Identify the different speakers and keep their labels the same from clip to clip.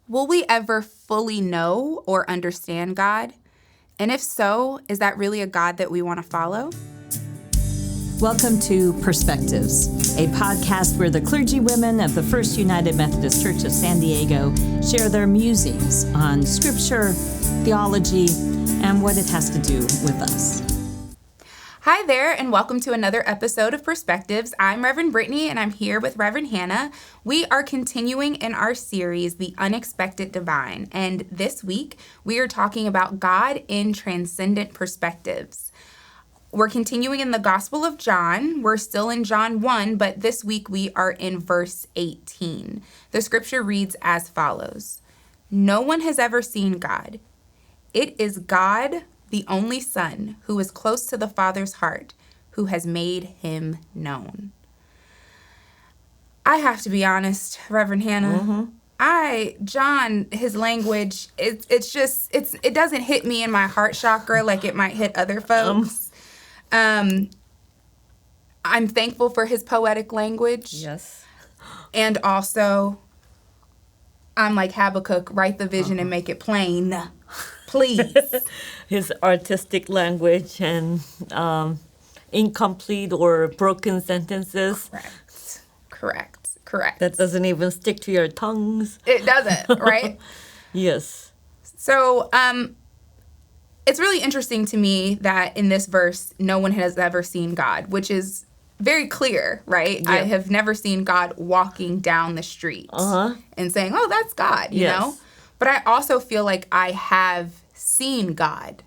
Speaker 1: Will we ever fully know or understand God? And if so, is that really a God that we want to follow?
Speaker 2: Welcome to Perspectives, a podcast where the clergy women of the First United Methodist Church of San Diego share their musings on scripture, theology, and what it has to do with us.
Speaker 1: Hi there, and welcome to another episode of Perspectives. I'm Reverend Brittany, and I'm here with Reverend Hannah. We are continuing in our series, The Unexpected Divine, and this week we are talking about God in transcendent perspectives. We're continuing in the Gospel of John. We're still in John 1, but this week we are in verse 18. The scripture reads as follows: "No one has ever seen God. It is God, the only Son, who is close to the Father's heart, who has made him known." I have to be honest, Reverend Hannah. John, his language, it doesn't hit me in my heart chakra like it might hit other folks. I'm thankful for his poetic language.
Speaker 3: Yes.
Speaker 1: And also, I'm like Habakkuk, write the vision and make it plain. Please.
Speaker 3: His artistic language and incomplete or broken sentences.
Speaker 1: Correct.
Speaker 3: That doesn't even stick to your tongues.
Speaker 1: It doesn't, right?
Speaker 3: Yes.
Speaker 1: So, it's really interesting to me that in this verse, no one has ever seen God, which is very clear, right?
Speaker 3: Yeah.
Speaker 1: I have never seen God walking down the street and saying, oh, that's God, you know? But I also feel like I have seen God,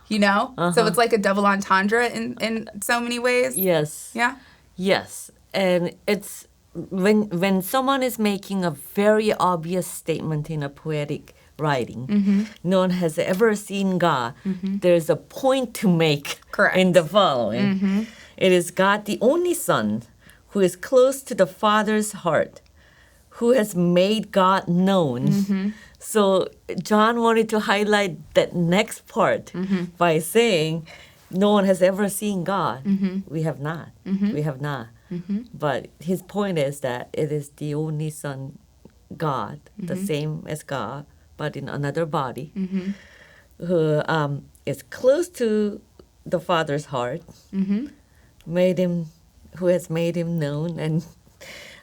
Speaker 1: you know? So it's like a double entendre in so many ways.
Speaker 3: Yes.
Speaker 1: Yeah?
Speaker 3: Yes. And it's when someone is making a very obvious statement in a poetic writing, no one has ever seen God, there's a point to make in the following. It is God, the only Son, who is close to the Father's heart, who has made God known. So John wanted to highlight that next part by saying, no one has ever seen God. We have not. We have not. But his point is that it is the only Son, God, the same as God, but in another body, who is close to the Father's heart, who has made him known. And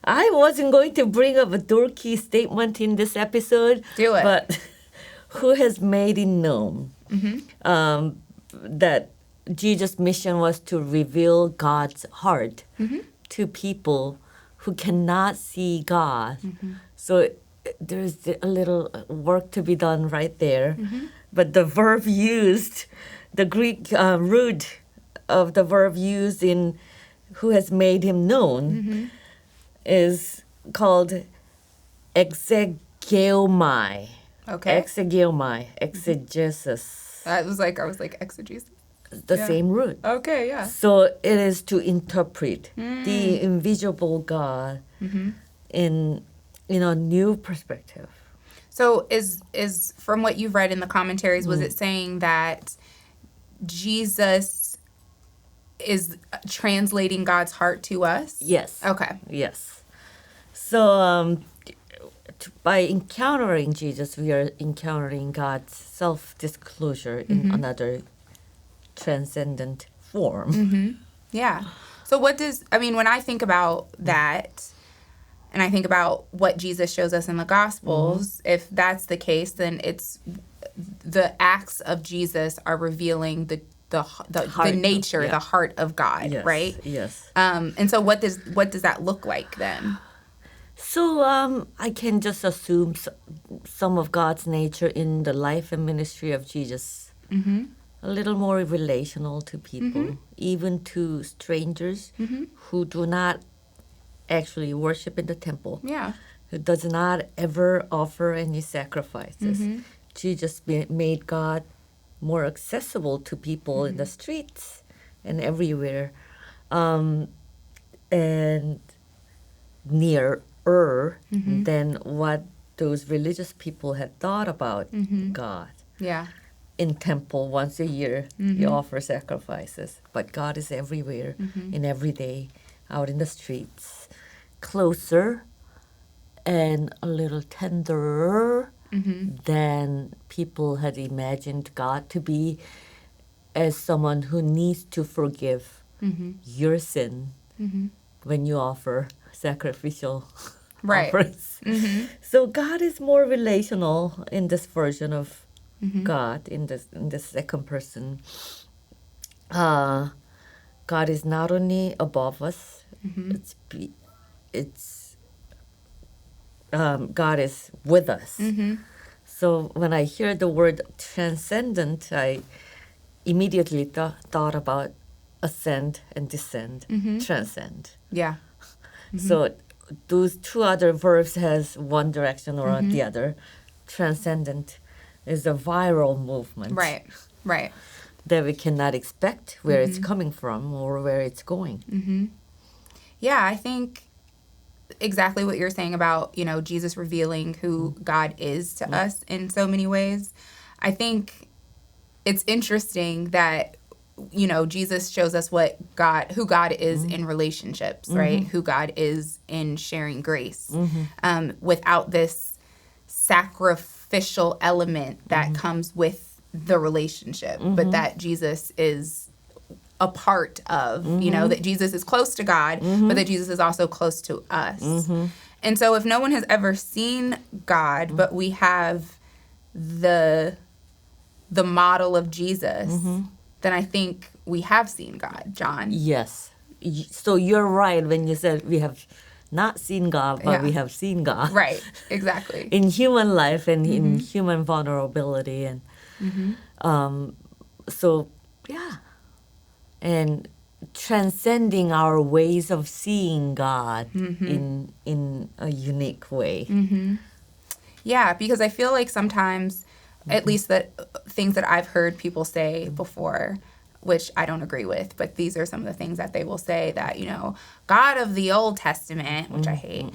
Speaker 3: I wasn't going to bring up a dorky statement in this episode.
Speaker 1: Do it.
Speaker 3: But who has made him known? That Jesus' mission was to reveal God's heart to people who cannot see God. So there's a little work to be done right there. But the verb used, the Greek root of the verb used in who has made him known is called exegeomai.
Speaker 1: Okay.
Speaker 3: Exegeomai, exegesis.
Speaker 1: I was like exegesis.
Speaker 3: The same root.
Speaker 1: Okay, yeah.
Speaker 3: So it is to interpret the invisible God in a new perspective.
Speaker 1: So is from what you've read in the commentaries, was it saying that Jesus is translating God's heart to us?
Speaker 3: Yes.
Speaker 1: Okay.
Speaker 3: Yes. So by encountering Jesus, we are encountering God's self-disclosure in another transcendent form.
Speaker 1: Yeah. So when I think about that, and I think about what Jesus shows us in the Gospels, if that's the case, then it's the acts of Jesus are revealing the nature, the heart of God, right?
Speaker 3: Yes.
Speaker 1: And so what does that look like then?
Speaker 3: So I can just assume some of God's nature in the life and ministry of Jesus. A little more relational to people, even to strangers who do not actually worship in the temple.
Speaker 1: Yeah.
Speaker 3: Who does not ever offer any sacrifices. Jesus made God more accessible to people in the streets and everywhere, and nearer than what those religious people had thought about God.
Speaker 1: Yeah.
Speaker 3: In temple once a year, you offer sacrifices, but God is everywhere, in every day, out in the streets, closer and a little tenderer than people had imagined God to be, as someone who needs to forgive your sin when you offer sacrificial offerings. So God is more relational in this version of God, in the second person. God is not only above us, it's God is with us. So when I hear the word transcendent, I immediately thought about ascend and descend, transcend.
Speaker 1: Yeah.
Speaker 3: So those two other verbs has one direction or the other. Transcendent is a viral movement.
Speaker 1: Right.
Speaker 3: That we cannot expect where it's coming from or where it's going.
Speaker 1: Yeah, I think exactly what you're saying about, Jesus revealing who God is to us in so many ways. I think it's interesting that, Jesus shows us who God is in relationships, right? Who God is in sharing grace, without this sacrificial element that comes with the relationship, but that Jesus is a part of, that Jesus is close to God, but that Jesus is also close to us. And so if no one has ever seen God, but we have the model of Jesus, then I think we have seen God, John.
Speaker 3: Yes. So you're right when you said we have not seen God, but we have seen God.
Speaker 1: Right, exactly.
Speaker 3: In human life and in human vulnerability. And so, yeah. And transcending our ways of seeing God in a unique way.
Speaker 1: Yeah, because I feel like sometimes, at least that things that I've heard people say before, which I don't agree with, but these are some of the things that they will say, that, God of the Old Testament, which I hate,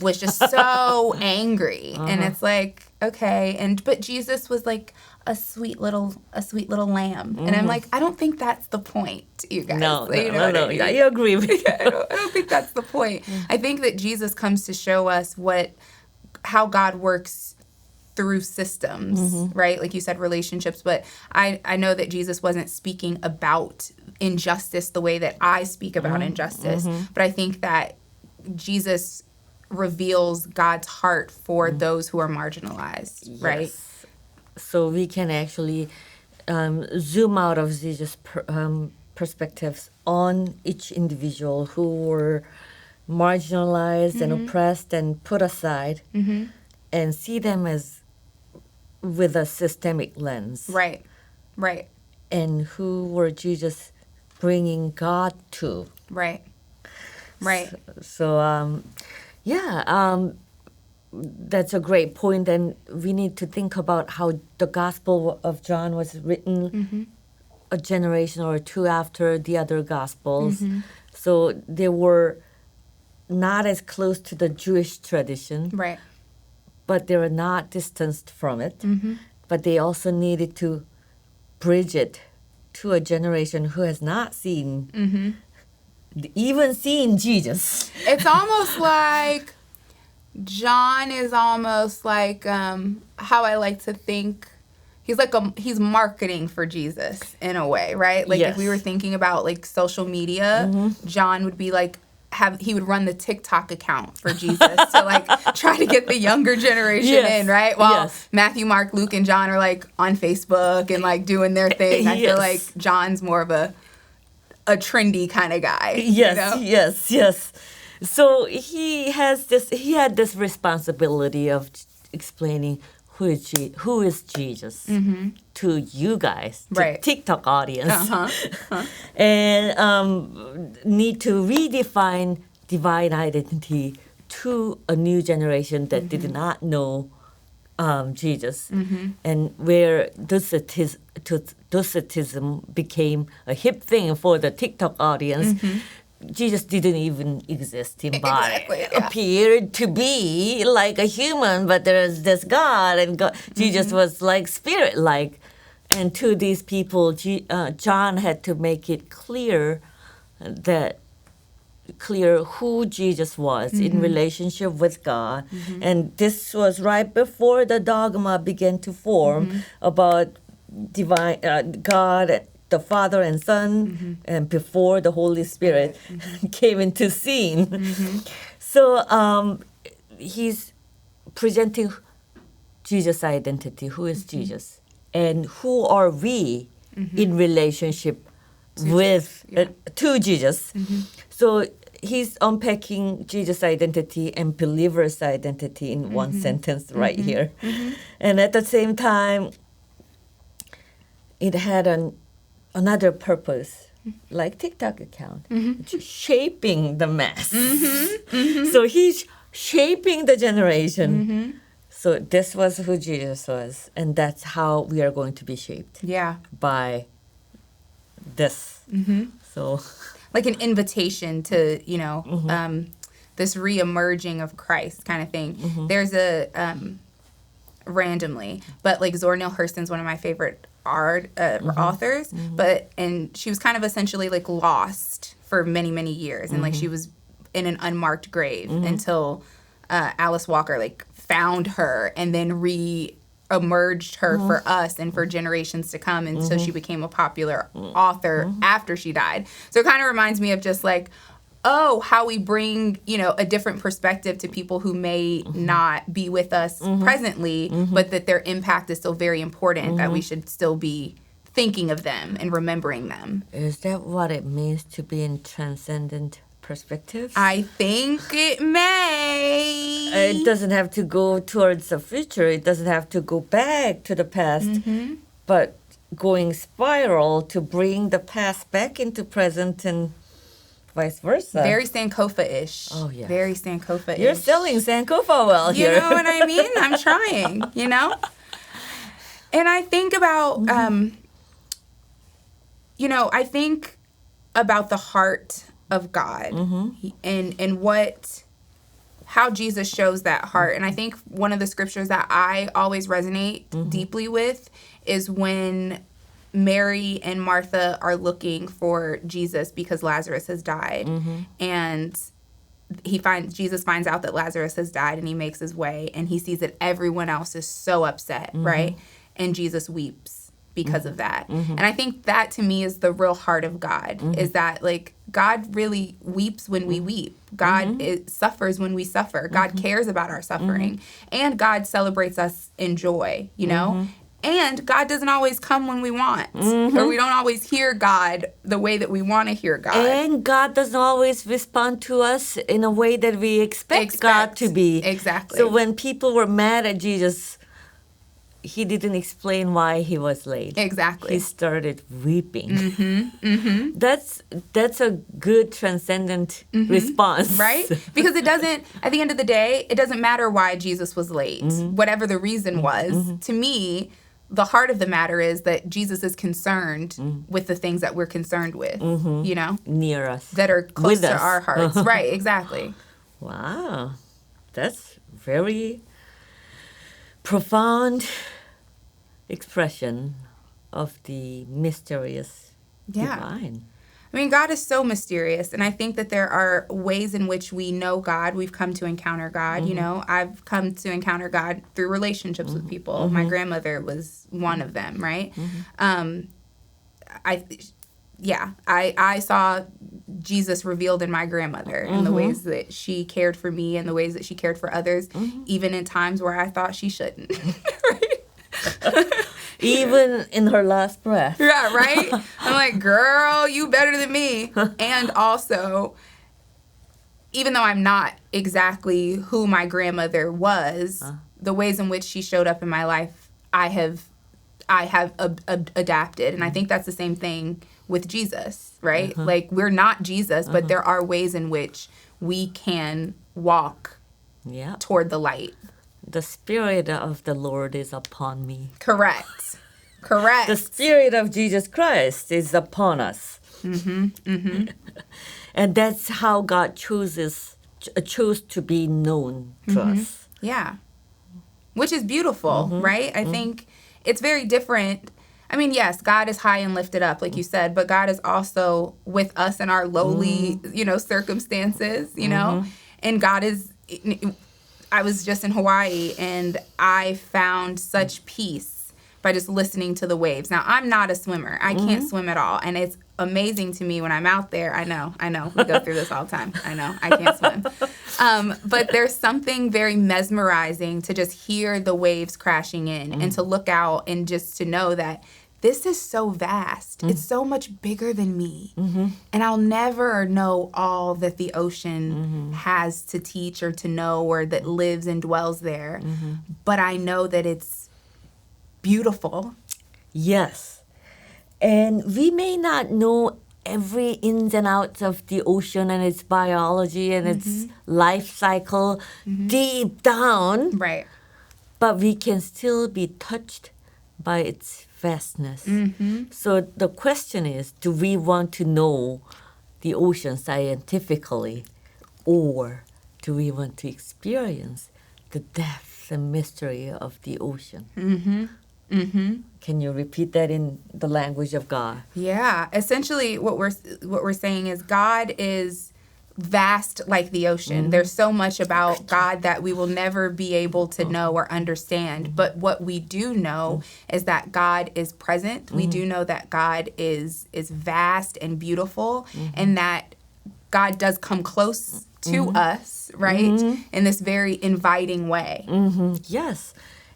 Speaker 1: was just so angry. And it's like, okay, but Jesus was like a sweet little lamb. And I'm like, I don't think that's the point, you guys.
Speaker 3: No,
Speaker 1: I mean?
Speaker 3: I agree with you.
Speaker 1: I don't think that's the point. I think that Jesus comes to show us how God works through systems, right? Like you said, relationships. But I know that Jesus wasn't speaking about injustice the way that I speak about injustice. But I think that Jesus reveals God's heart for those who are marginalized, right?
Speaker 3: Yes. So we can actually zoom out of Jesus' perspectives on each individual who were marginalized and oppressed and put aside, and see them as with a systemic lens.
Speaker 1: Right.
Speaker 3: And who were Jesus bringing God to.
Speaker 1: Right.
Speaker 3: So that's a great point, and we need to think about how the Gospel of John was written a generation or two after the other Gospels. So they were not as close to the Jewish tradition.
Speaker 1: Right.
Speaker 3: But they were not distanced from it. But they also needed to bridge it to a generation who has not seen, even seen Jesus.
Speaker 1: It's almost like John is almost like how I like to think. He's marketing for Jesus in a way, right? Like if we were thinking about like social media, John would be like, he would run the TikTok account for Jesus to like try to get the younger generation in, right? While Matthew, Mark, Luke, and John are like on Facebook and like doing their thing. I feel like John's more of a trendy kind of guy.
Speaker 3: Yes. So he had this responsibility of explaining who is Jesus to you guys, to TikTok audience, and need to redefine divine identity to a new generation that did not know Jesus, and where Docetism became a hip thing for the TikTok audience. Jesus didn't even exist in body.
Speaker 1: Exactly, yeah.
Speaker 3: Appeared to be like a human, but there's this God, and God, Jesus was like spirit-like. And to these people, John had to make it clear that clear who Jesus was in relationship with God. And this was right before the dogma began to form about divine God, the Father and Son, and before the Holy Spirit came into scene. So he's presenting Jesus' identity. Who is Jesus? And who are we in relationship with to Jesus? So he's unpacking Jesus' identity and believer's identity in one sentence right here. And at the same time, it had another purpose, like TikTok account, shaping the mass. So he's shaping the generation. So this was who Jesus was, and that's how we are going to be shaped.
Speaker 1: Yeah.
Speaker 3: By this. So,
Speaker 1: like an invitation to, this re-emerging of Christ kind of thing. There's a, randomly, but like Zora Neale Hurston's one of my favorite authors, and she was kind of essentially like lost for many, many years. And like she was in an unmarked grave until Alice Walker like found her and then re-emerged her for us and for generations to come. And so she became a popular author after she died. So it kind of reminds me of just like, how we bring, a different perspective to people who may not be with us presently, but that their impact is still very important, that we should still be thinking of them and remembering them.
Speaker 3: Is that what it means to be in transcendent perspective?
Speaker 1: I think it may.
Speaker 3: It doesn't have to go towards the future. It doesn't have to go back to the past, but going spiral to bring the past back into present and vice versa.
Speaker 1: Very Sankofa-ish.
Speaker 3: Oh, yeah.
Speaker 1: Very Sankofa-ish.
Speaker 3: You're selling Sankofa well here.
Speaker 1: You know what I mean? I'm trying, And I think about, I think about the heart of God and how Jesus shows that heart. And I think one of the scriptures that I always resonate deeply with is when Mary and Martha are looking for Jesus because Lazarus has died. And Jesus finds out that Lazarus has died, and he makes his way, and he sees that everyone else is so upset, right? And Jesus weeps because of that. And I think that to me is the real heart of God, is that like God really weeps when we weep. God suffers when we suffer. God cares about our suffering. And God celebrates us in joy, And God doesn't always come when we want, or we don't always hear God the way that we want to hear God.
Speaker 3: And God doesn't always respond to us in a way that we expect God to be.
Speaker 1: Exactly.
Speaker 3: So when people were mad at Jesus, he didn't explain why he was late.
Speaker 1: Exactly.
Speaker 3: He started weeping. That's a good transcendent response.
Speaker 1: Right? Because it doesn't, at the end of the day, it doesn't matter why Jesus was late, whatever the reason was. To me, the heart of the matter is that Jesus is concerned with the things that we're concerned with,
Speaker 3: Near us.
Speaker 1: that are close
Speaker 3: With
Speaker 1: to
Speaker 3: us.
Speaker 1: our hearts. Right, exactly.
Speaker 3: Wow. That's very profound expression of the mysterious divine.
Speaker 1: I mean, God is so mysterious, and I think that there are ways in which we know God. We've come to encounter God, I've come to encounter God through relationships with people. My grandmother was one of them, right? I saw Jesus revealed in my grandmother in the ways that she cared for me and the ways that she cared for others, even in times where I thought she shouldn't. Right?
Speaker 3: Even in her last breath.
Speaker 1: Yeah, right? I'm like, girl, you better than me. And also, even though I'm not exactly who my grandmother was, the ways in which she showed up in my life, I have adapted. And I think that's the same thing with Jesus, right? Like, we're not Jesus, but there are ways in which we can walk toward the light.
Speaker 3: The Spirit of the Lord is upon me.
Speaker 1: Correct.
Speaker 3: The Spirit of Jesus Christ is upon us. And that's how God chose to be known to us.
Speaker 1: Yeah. Which is beautiful, right? I think it's very different. I mean, yes, God is high and lifted up, like you said, but God is also with us in our lowly, circumstances, and God is, I was just in Hawaii and I found such peace by just listening to the waves. Now, I'm not a swimmer. I can't swim at all. And it's amazing to me when I'm out there. I know. We go through this all the time. I know. I can't swim. But there's something very mesmerizing to just hear the waves crashing in and to look out and just to know that this is so vast. It's so much bigger than me. And I'll never know all that the ocean has to teach or to know or that lives and dwells there. But I know that it's beautiful.
Speaker 3: Yes. And we may not know every ins and outs of the ocean and its biology and its life cycle deep down.
Speaker 1: Right.
Speaker 3: But we can still be touched by its vastness. So the question is, do we want to know the ocean scientifically, or do we want to experience the depth and mystery of the ocean? Can you repeat that in the language of God?
Speaker 1: Yeah. Essentially, what we're saying is God is vast like the ocean. There's so much about God that we will never be able to know or understand. But what we do know is that God is present. We do know that God is vast and beautiful, and that God does come close to us, right? In this very inviting way.
Speaker 3: Yes.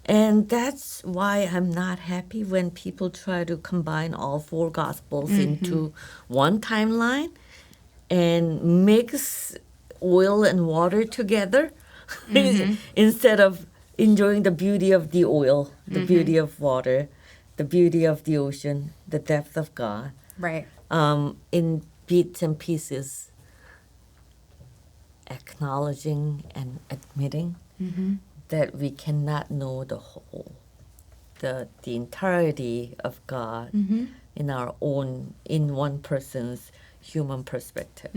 Speaker 3: And that's why I'm not happy when people try to combine all four Gospels into one timeline and mix oil and water together instead of enjoying the beauty of the oil, the beauty of water, the beauty of the ocean, the depth of God.
Speaker 1: Right.
Speaker 3: In bits and pieces, acknowledging and admitting that we cannot know the whole, the entirety of God in our own, in one person's human perspective.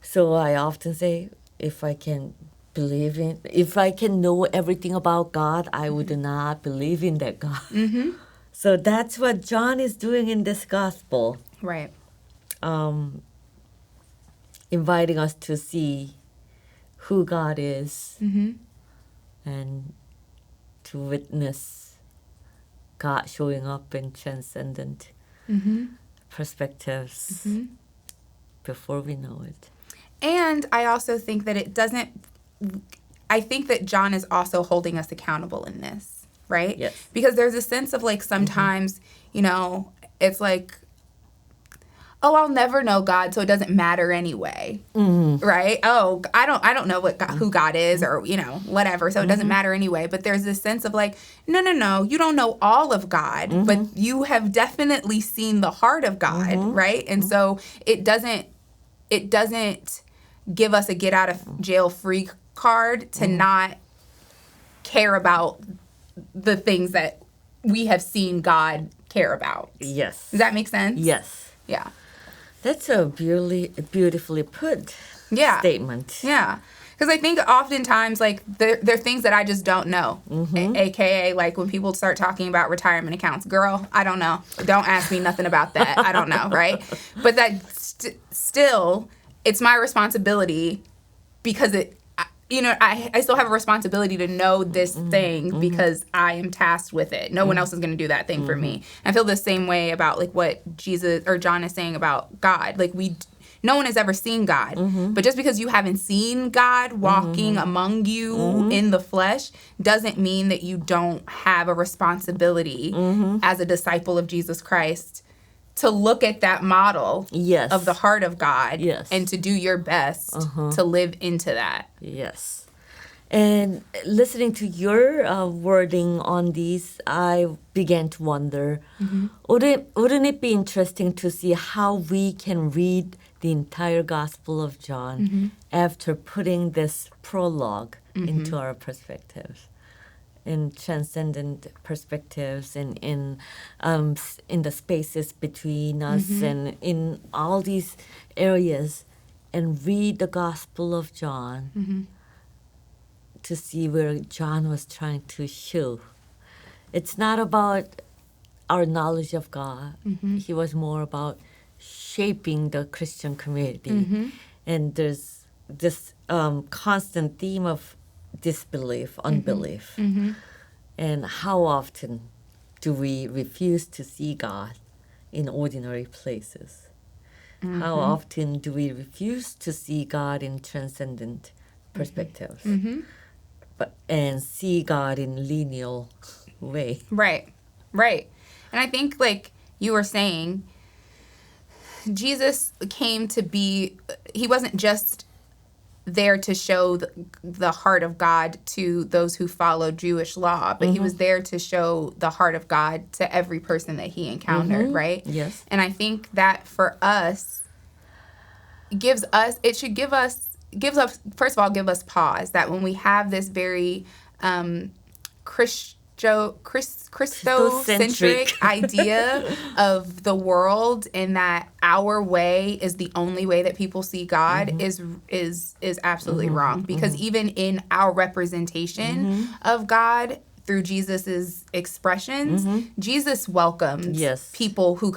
Speaker 3: So I often say, if I can know everything about God, I would not believe in that God. So that's what John is doing in this gospel.
Speaker 1: Right.
Speaker 3: Inviting us to see who God is and to witness God showing up in transcendent perspectives before we know it.
Speaker 1: And I also think that I think that John is also holding us accountable in this, right?
Speaker 3: Yes.
Speaker 1: Because there's a sense of like sometimes, it's like, oh, I'll never know God, so it doesn't matter anyway, right? Oh, I don't know who God is or, whatever, so it doesn't matter anyway. But there's this sense of like, no, you don't know all of God, but you have definitely seen the heart of God, right? And so it doesn't give us a get out of jail free card to not care about the things that we have seen God care about.
Speaker 3: Yes.
Speaker 1: Does that make sense?
Speaker 3: Yes.
Speaker 1: Yeah.
Speaker 3: That's a beautifully put statement.
Speaker 1: Yeah. Because I think oftentimes, like, there are things that I just don't know. AKA, like, when people start talking about retirement accounts. Girl, I don't know. Don't ask me nothing about that. I don't know, right? But that still, it's my responsibility because I still have a responsibility to know this thing because I am tasked with it. No one else is going to do that thing for me. I feel the same way about like what Jesus or John is saying about God. Like no one has ever seen God, but just because you haven't seen God walking among you in the flesh doesn't mean that you don't have a responsibility as a disciple of Jesus Christ to look at that model of the heart of God and to do your best to live into that.
Speaker 3: Yes. And listening to your wording on these, I began to wonder, wouldn't it be interesting to see how we can read the entire Gospel of John after putting this prologue into our perspectives? In transcendent perspectives and in the spaces between us and in all these areas, and read the Gospel of John to see where John was trying to show. It's not about our knowledge of God. He was more about shaping the Christian community. And there's this constant theme of disbelief, unbelief. And how often do we refuse to see God in ordinary places? How often do we refuse to see God in transcendent perspectives? And see God in lineal way.
Speaker 1: Right. And I think, like you were saying, Jesus came to be, he wasn't just there to show the heart of God to those who follow Jewish law, but he was there to show the heart of God to every person that he encountered, right?
Speaker 3: Yes.
Speaker 1: And I think that for us, gives us, first of all, give us pause, that when we have this very Christocentric idea of the world, and that our way is the only way that people see God, is absolutely wrong. Because even in our representation of God through Jesus's expressions, Jesus welcomes people who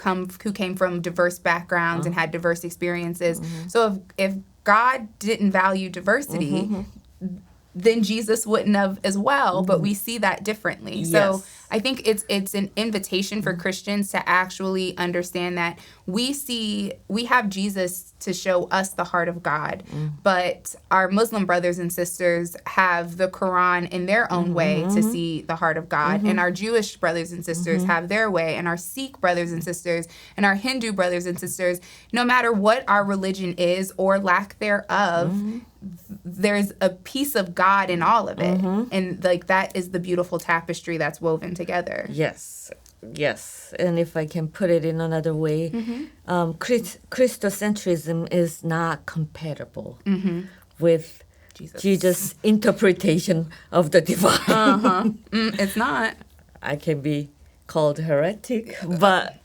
Speaker 1: came from diverse backgrounds and had diverse experiences. So if God didn't value diversity, then Jesus wouldn't have as well, but we see that differently. So I think it's an invitation for Christians to actually understand that we have Jesus to show us the heart of God, but our Muslim brothers and sisters have the Quran in their own way to see the heart of God, and our Jewish brothers and sisters have their way, and our Sikh brothers and sisters, and our Hindu brothers and sisters, no matter what our religion is or lack thereof, there's a piece of God in all of it. And like that is the beautiful tapestry that's woven together.
Speaker 3: Yes. And if I can put it in another way, Christocentrism is not compatible with Jesus' interpretation of the divine.
Speaker 1: It's not.
Speaker 3: I can be called heretic, but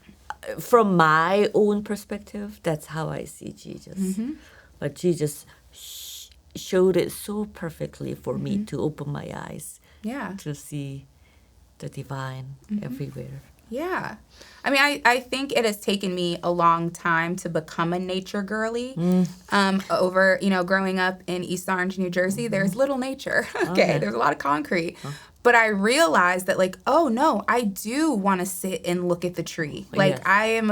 Speaker 3: from my own perspective, that's how I see Jesus. But Jesus showed it so perfectly for me to open my eyes to see the divine everywhere.
Speaker 1: Yeah. I mean, I think it has taken me a long time to become a nature girly. Over, growing up in East Orange, New Jersey, there's little nature. There's a lot of concrete. But I realized that, like, oh, no, I do want to sit and look at the tree. Like, I am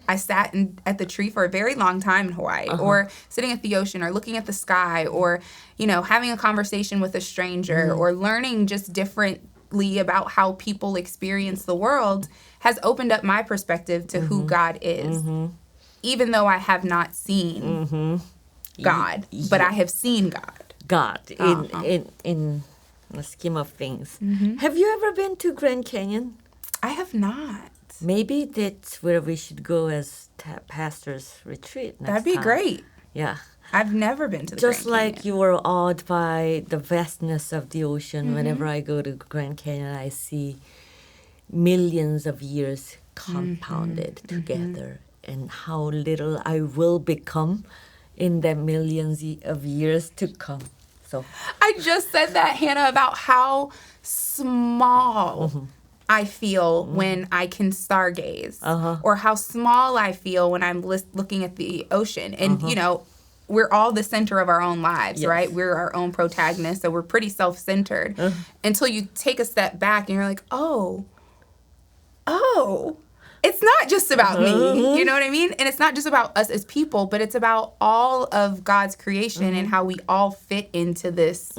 Speaker 1: I sat at the tree for a very long time in Hawaii, or sitting at the ocean, or looking at the sky, or, having a conversation with a stranger, or learning just differently about how people experience the world has opened up my perspective to who God is. Even though I have not seen God, but I have seen God.
Speaker 3: In the scheme of things. Have you ever been to Grand Canyon?
Speaker 1: I have not.
Speaker 3: Maybe that's where we should go as pastors' retreat next
Speaker 1: That'd be
Speaker 3: time.
Speaker 1: great.
Speaker 3: Yeah.
Speaker 1: I've never been to the
Speaker 3: Just
Speaker 1: Grand Canyon.
Speaker 3: like you were awed by the vastness of the ocean, whenever I go to Grand Canyon, I see millions of years compounded together, and how little I will become in the millions of years to come. So
Speaker 1: I just said that, Hannah, about how small I feel when I can stargaze, or how small I feel when I'm looking at the ocean. And, we're all the center of our own lives, right? We're our own protagonists, so we're pretty self-centered until you take a step back and you're like, oh, it's not just about me, you know what I mean? And it's not just about us as people, but it's about all of God's creation and how we all fit into this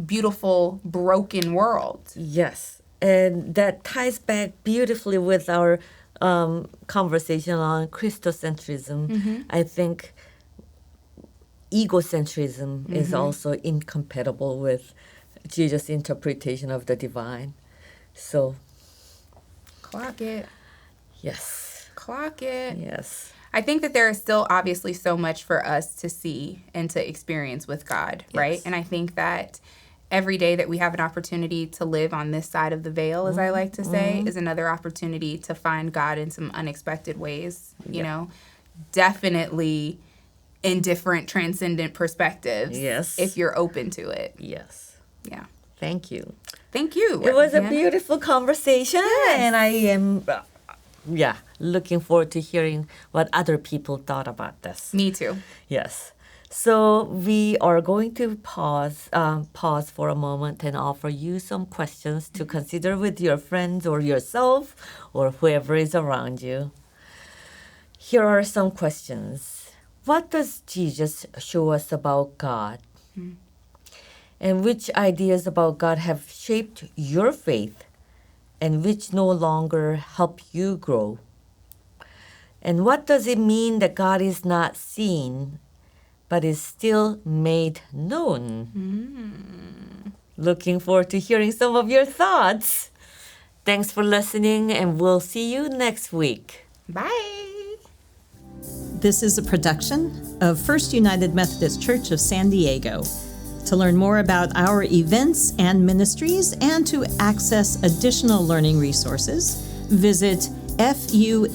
Speaker 1: beautiful, broken world.
Speaker 3: Yes, and that ties back beautifully with our conversation on Christocentrism. I think egocentrism is also incompatible with Jesus' interpretation of the divine. So,
Speaker 1: clock it.
Speaker 3: Yes.
Speaker 1: Clock it.
Speaker 3: Yes.
Speaker 1: I think that there is still obviously so much for us to see and to experience with God, right? And I think that every day that we have an opportunity to live on this side of the veil, as I like to say, is another opportunity to find God in some unexpected ways, you know, definitely in different transcendent perspectives.
Speaker 3: Yes.
Speaker 1: If you're open to it.
Speaker 3: Yes.
Speaker 1: Yeah.
Speaker 3: Thank you.
Speaker 1: Thank you.
Speaker 3: It was a
Speaker 1: Hannah.
Speaker 3: beautiful conversation,
Speaker 1: Yes.
Speaker 3: and I am, looking forward to hearing what other people thought about this.
Speaker 1: Me too.
Speaker 3: Yes. So we are going to pause for a moment and offer you some questions to consider with your friends or yourself or whoever is around you. Here are some questions. What does Jesus show us about God? And which ideas about God have shaped your faith and which no longer help you grow? And what does it mean that God is not seen but is still made known? Looking forward to hearing some of your thoughts. Thanks for listening, and we'll see you next week.
Speaker 1: Bye.
Speaker 2: This is a production of First United Methodist Church of San Diego. To learn more about our events and ministries and to access additional learning resources, visit fumcsd.org.